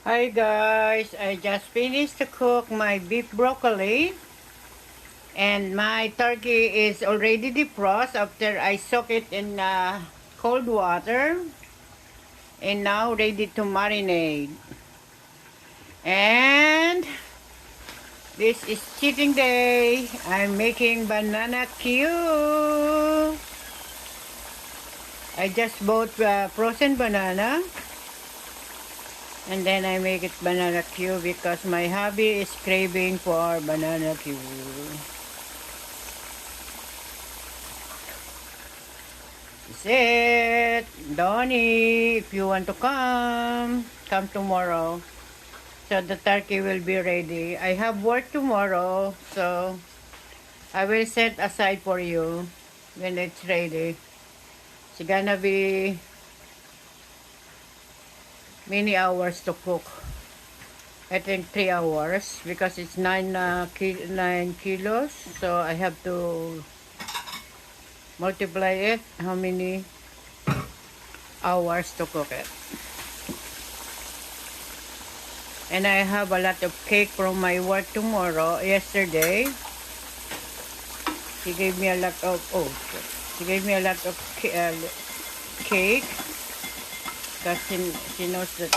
Hi guys, I just finished to cook my beef broccoli and my turkey is already defrost after I soak it in cold water and now ready to marinate. And this is cheating day. I'm making banana cue. I just bought frozen banana. And then I make it banana Q because my hubby is craving for banana Q. That's it. Donnie, if you want to come tomorrow. So the turkey will be ready. I have work tomorrow, so I will set aside for you when it's ready. It's gonna be many hours to cook. I think 3 hours because it's 9 kilos, so I have to multiply it how many hours to cook it. And I have a lot of cake from my work tomorrow. Yesterday she gave me a lot of cake because she knows that